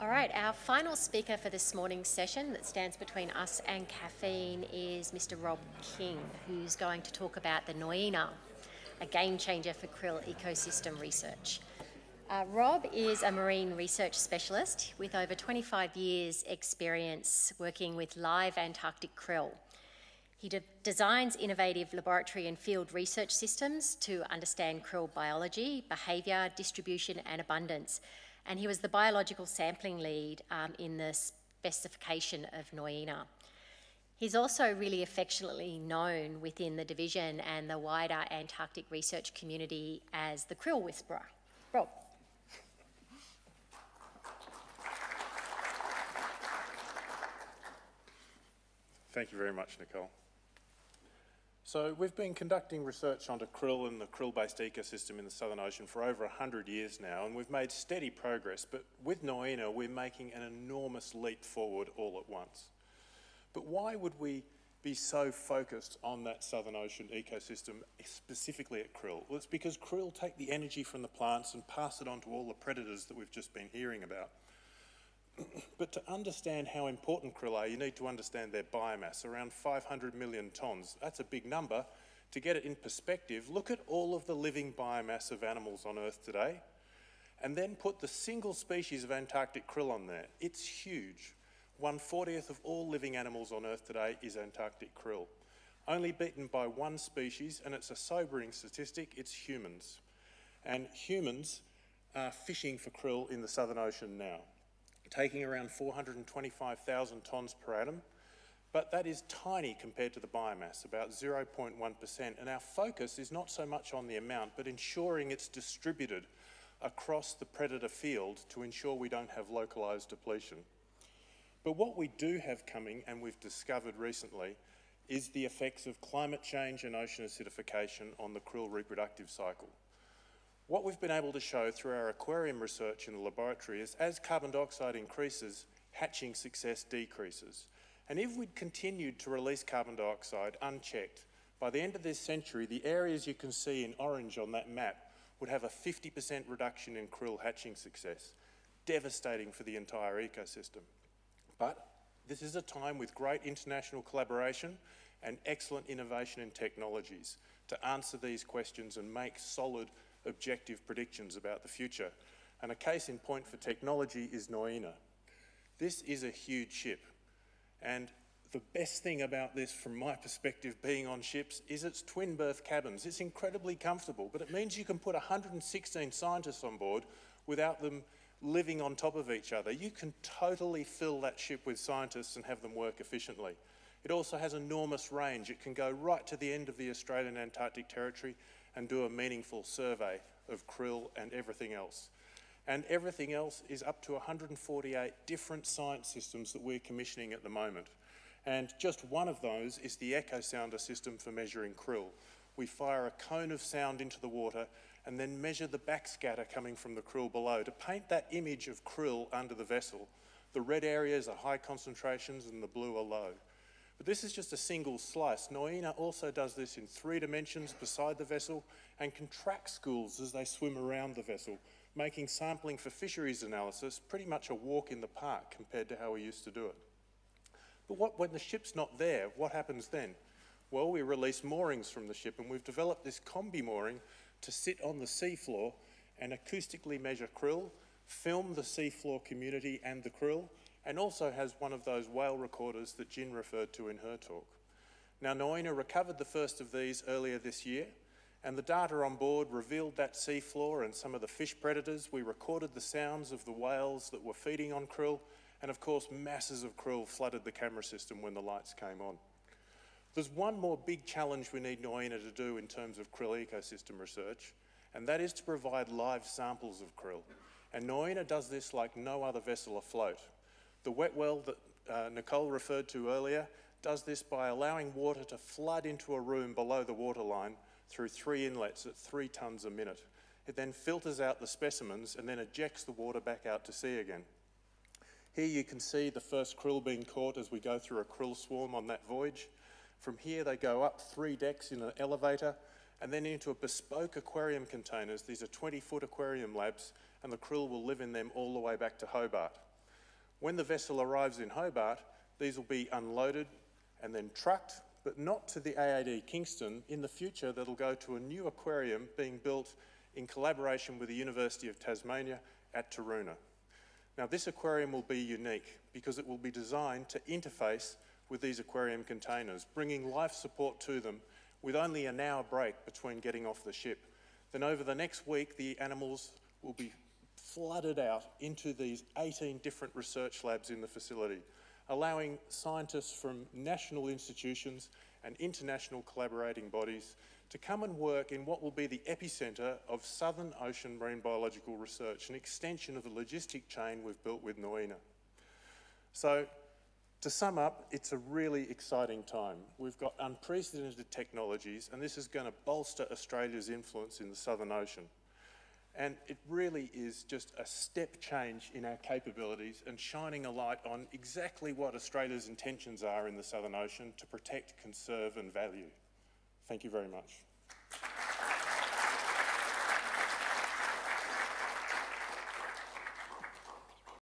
All right, our final speaker for this morning's session that stands between us and caffeine is Mr. Rob King, who's going to talk about the Nuyina, a game changer for krill ecosystem research. Rob is a marine research specialist with over 25 years' experience working with live Antarctic krill. He designs innovative laboratory and field research systems to understand krill biology, behaviour, distribution and abundance. And he was the biological sampling lead in the specification of Nuyina. He's also really affectionately known within the division and the wider Antarctic research community as the krill whisperer. Rob. Thank you very much, Nicole. So we've been conducting research onto krill and the krill-based ecosystem in the Southern Ocean for over 100 years now, and we've made steady progress, but with Nuyina we're making an enormous leap forward all at once. But why would we be so focused on that Southern Ocean ecosystem, specifically at krill? Well, it's because krill take the energy from the plants and pass it on to all the predators that we've just been hearing about. But to understand how important krill are, you need to understand their biomass, around 500 million tonnes. That's a big number. To get it in perspective, look at all of the living biomass of animals on Earth today, and then put the single species of Antarctic krill on there. It's huge. 1/40th of all living animals on Earth today is Antarctic krill. Only beaten by one species, and it's a sobering statistic, it's humans. And humans are fishing for krill in the Southern Ocean now, taking around 425,000 tonnes per annum, but that is tiny compared to the biomass, about 0.1%, and our focus is not so much on the amount, but ensuring it's distributed across the predator field to ensure we don't have localised depletion. But what we do have coming, and we've discovered recently, is the effects of climate change and ocean acidification on the krill reproductive cycle. What we've been able to show through our aquarium research in the laboratory is as carbon dioxide increases, hatching success decreases. And if we'd continued to release carbon dioxide unchecked, by the end of this century, the areas you can see in orange on that map would have a 50% reduction in krill hatching success, devastating for the entire ecosystem. But this is a time with great international collaboration and excellent innovation in technologies to answer these questions and make solid objective predictions about the future. And a case in point for technology is Nuyina. This is a huge ship, and the best thing about this from my perspective being on ships is its twin berth cabins. It's incredibly comfortable, but it means you can put 116 scientists on board without them living on top of each other. You can totally fill that ship with scientists and have them work efficiently. It also has enormous range. It can go right to the end of the Australian Antarctic Territory and do a meaningful survey of krill and everything else. And everything else is up to 148 different science systems that we're commissioning at the moment. And just one of those is the echo sounder system for measuring krill. We fire a cone of sound into the water and then measure the backscatter coming from the krill below to paint that image of krill under the vessel. The red areas are high concentrations and the blue are low. But this is just a single slice. Nuyina also does this in 3 dimensions beside the vessel and can track schools as they swim around the vessel, making sampling for fisheries analysis pretty much a walk in the park compared to how we used to do it. But when the ship's not there, what happens then? Well, we release moorings from the ship, and we've developed this combi mooring to sit on the seafloor and acoustically measure krill, film the seafloor community and the krill, and also has one of those whale recorders that Jin referred to in her talk. Now, Nuyina recovered the first of these earlier this year, and the data on board revealed that seafloor and some of the fish predators. We recorded the sounds of the whales that were feeding on krill, and of course, masses of krill flooded the camera system when the lights came on. There's one more big challenge we need Nuyina to do in terms of krill ecosystem research, and that is to provide live samples of krill. And Nuyina does this like no other vessel afloat. The wet well that Nicole referred to earlier does this by allowing water to flood into a room below the waterline through 3 inlets at 3 tonnes a minute. It then filters out the specimens and then ejects the water back out to sea again. Here you can see the first krill being caught as we go through a krill swarm on that voyage. From here they go up 3 decks in an elevator and then into a bespoke aquarium containers. These are 20-foot aquarium labs, and the krill will live in them all the way back to Hobart. When the vessel arrives in Hobart, these will be unloaded and then trucked, but not to the AAD Kingston. In the future, that'll go to a new aquarium being built in collaboration with the University of Tasmania at Taroona. Now, this aquarium will be unique because it will be designed to interface with these aquarium containers, bringing life support to them with only an hour break between getting off the ship. Then over the next week, the animals will be flooded out into these 18 different research labs in the facility, allowing scientists from national institutions and international collaborating bodies to come and work in what will be the epicentre of Southern Ocean marine biological research, an extension of the logistic chain we've built with Nuyina. So, to sum up, it's a really exciting time. We've got unprecedented technologies, and this is going to bolster Australia's influence in the Southern Ocean. And it really is just a step change in our capabilities and shining a light on exactly what Australia's intentions are in the Southern Ocean to protect, conserve and value. Thank you very much.